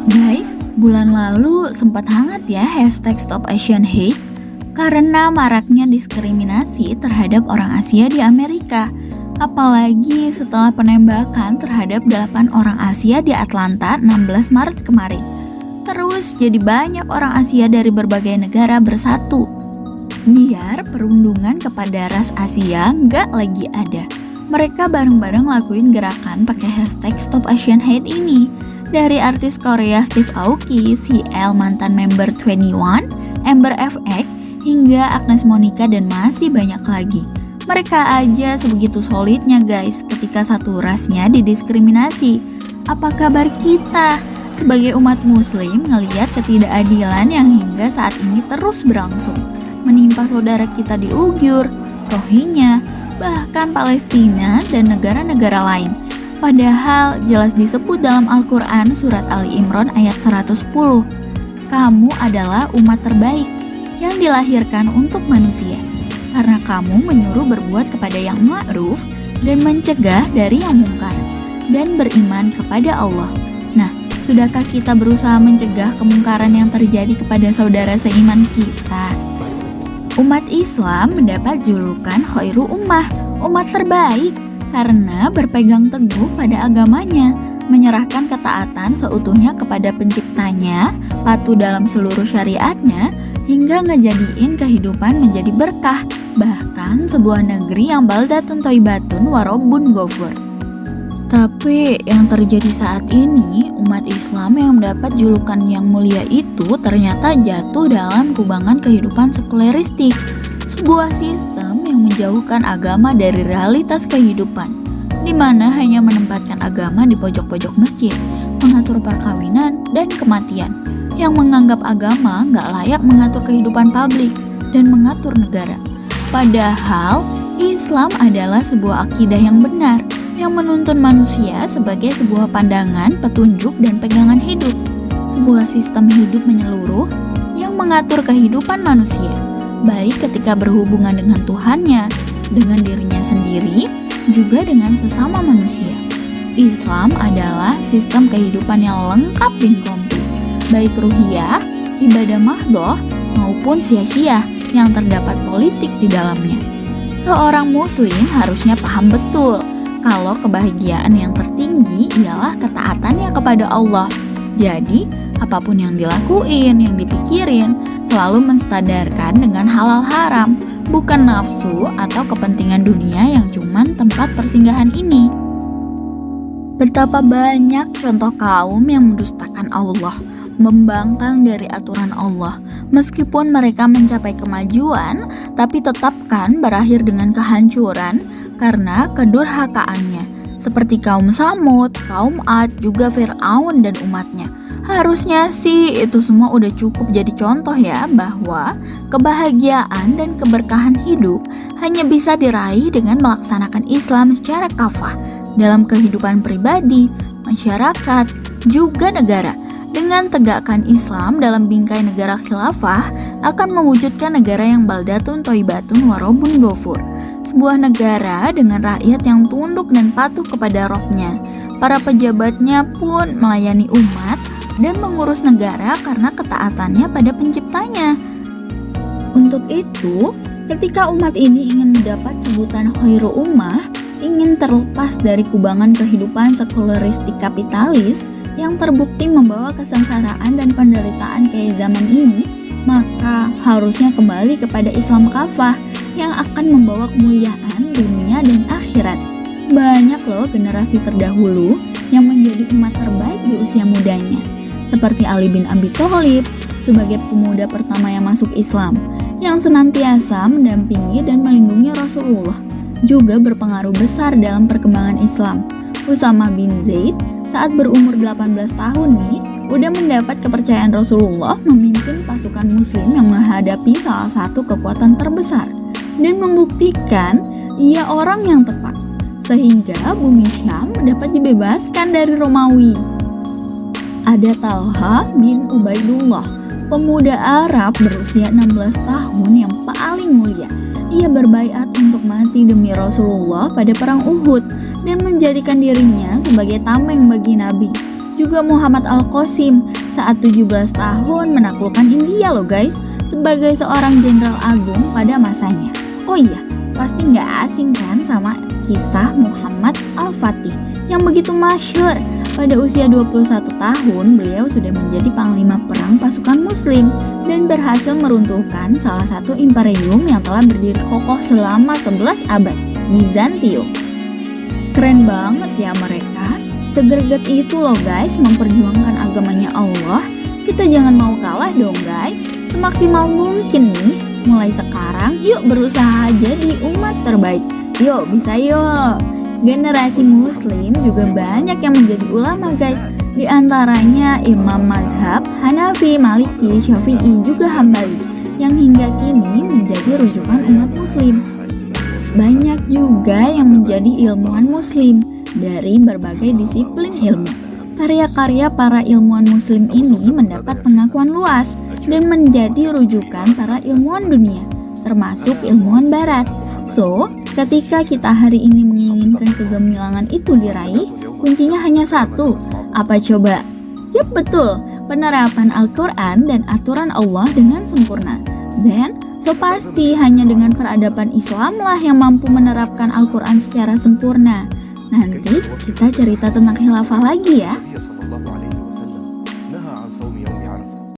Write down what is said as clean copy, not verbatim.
Guys, bulan lalu sempat hangat ya hashtag Stop Asian Hate karena maraknya diskriminasi terhadap orang Asia di Amerika. Apalagi setelah penembakan terhadap 8 orang Asia di Atlanta 16 Maret kemarin. Terus jadi banyak orang Asia dari berbagai negara bersatu. Biar perundungan kepada ras Asia nggak lagi ada. Mereka bareng-bareng lakuin gerakan pakai hashtag Stop Asian Hate ini. Dari artis Korea Steve Aoki, CL mantan member 21, Amber FX, hingga Agnes Monica dan masih banyak lagi. Mereka aja sebegitu solidnya guys ketika satu rasnya didiskriminasi. Apa kabar kita sebagai umat muslim ngelihat ketidakadilan yang hingga saat ini terus berlangsung menimpa saudara kita di Uyghur, Rohingya, bahkan Palestina dan negara-negara lain. Padahal jelas disebut dalam Al-Quran surat Ali Imran ayat 110. Kamu adalah umat terbaik yang dilahirkan untuk manusia. Karena kamu menyuruh berbuat kepada yang ma'ruf dan mencegah dari yang mungkar. Dan beriman kepada Allah. Nah, sudahkah kita berusaha mencegah kemungkaran yang terjadi kepada saudara seiman kita? Umat Islam mendapat julukan khairu ummah, umat terbaik. Karena berpegang teguh pada agamanya, menyerahkan ketaatan seutuhnya kepada penciptanya, patuh dalam seluruh syariatnya, hingga ngejadiin kehidupan menjadi berkah, bahkan sebuah negeri yang baldatun thayyibatun wa rabbun ghafur. Tapi yang terjadi saat ini, umat Islam yang mendapat julukan yang mulia itu ternyata jatuh dalam kubangan kehidupan sekuleristik, sebuah sistem yang menjauhkan agama dari realitas kehidupan, di mana hanya menempatkan agama di pojok-pojok masjid, mengatur perkawinan dan kematian, yang menganggap agama nggak layak mengatur kehidupan publik dan mengatur negara. Padahal Islam adalah sebuah akidah yang benar, yang menuntun manusia sebagai sebuah pandangan, petunjuk, dan pegangan hidup, sebuah sistem hidup menyeluruh yang mengatur kehidupan manusia, baik ketika berhubungan dengan Tuhannya, dengan dirinya sendiri, juga dengan sesama manusia. Islam adalah sistem kehidupan yang lengkap dan komplit, baik ruhiyah, ibadah mahdoh, maupun sia-sia yang terdapat politik di dalamnya. Seorang muslim harusnya paham betul kalau kebahagiaan yang tertinggi ialah ketaatannya kepada Allah. Jadi, apapun yang dilakuin, yang dipikirin, selalu menstadarkan dengan halal haram, bukan nafsu atau kepentingan dunia yang cuman tempat persinggahan ini. Betapa banyak contoh kaum yang mendustakan Allah, membangkang dari aturan Allah. Meskipun mereka mencapai kemajuan, tapi tetapkan berakhir dengan kehancuran karena kedurhakaannya. Seperti kaum Samud, kaum Ad, juga Fir'aun dan umatnya. Harusnya sih itu semua udah cukup jadi contoh ya, bahwa kebahagiaan dan keberkahan hidup hanya bisa diraih dengan melaksanakan Islam secara kafah dalam kehidupan pribadi, masyarakat, juga negara. Dengan tegakkan Islam dalam bingkai negara khilafah akan mewujudkan negara yang baldatun thayyibatun wa rabbun ghafur. Sebuah negara dengan rakyat yang tunduk dan patuh kepada Rabb-nya. Para pejabatnya pun melayani umat dan mengurus negara karena ketaatannya pada penciptanya. Untuk itu, ketika umat ini ingin mendapat sebutan khairu ummah, ingin terlepas dari kubangan kehidupan sekuleristik kapitalis yang terbukti membawa kesengsaraan dan penderitaan kayak zaman ini, maka harusnya kembali kepada Islam kafah yang akan membawa kemuliaan dunia dan akhirat. Banyak loh generasi terdahulu yang menjadi umat terbaik di usia mudanya, seperti Ali bin Abi Thalib sebagai pemuda pertama yang masuk Islam, yang senantiasa mendampingi dan melindungi Rasulullah, juga berpengaruh besar dalam perkembangan Islam. Usama bin Zaid saat berumur 18 tahun nih, udah mendapat kepercayaan Rasulullah memimpin pasukan muslim yang menghadapi salah satu kekuatan terbesar dan membuktikan ia orang yang tepat, sehingga bumi Syam dapat dibebaskan dari Romawi. Ada Talha bin Ubaidullah, pemuda Arab berusia 16 tahun yang paling mulia. Ia berbaiat untuk mati demi Rasulullah pada perang Uhud dan menjadikan dirinya sebagai tameng bagi Nabi. Juga Muhammad Al-Qasim saat 17 tahun menaklukkan India loh guys, sebagai seorang jenderal agung pada masanya. Oh iya, pasti nggak asing kan sama kisah Muhammad Al-Fatih yang begitu masyhur. Pada usia 21 tahun, beliau sudah menjadi panglima perang pasukan muslim dan berhasil meruntuhkan salah satu imperium yang telah berdiri kokoh selama 11 abad, Bizantium. Keren banget ya mereka, segerget itu loh guys memperjuangkan agamanya Allah. Kita jangan mau kalah dong guys, semaksimal mungkin nih. Mulai sekarang yuk berusaha jadi umat terbaik. Yuk bisa yuk. Generasi muslim juga banyak yang menjadi ulama guys. Di antaranya Imam Mazhab, Hanafi, Maliki, Syafi'i, juga Hambali yang hingga kini menjadi rujukan umat muslim. Banyak juga yang menjadi ilmuwan muslim dari berbagai disiplin ilmu. Karya-karya para ilmuwan muslim ini mendapat pengakuan luas dan menjadi rujukan para ilmuwan dunia, termasuk ilmuwan barat. So, ketika kita hari ini menginginkan kegemilangan itu diraih, kuncinya hanya satu. Apa coba? Yup, betul, penerapan Al-Quran dan aturan Allah dengan sempurna. Dan so pasti hanya dengan peradaban Islamlah yang mampu menerapkan Al-Quran secara sempurna. Nanti kita cerita tentang khilafah lagi ya.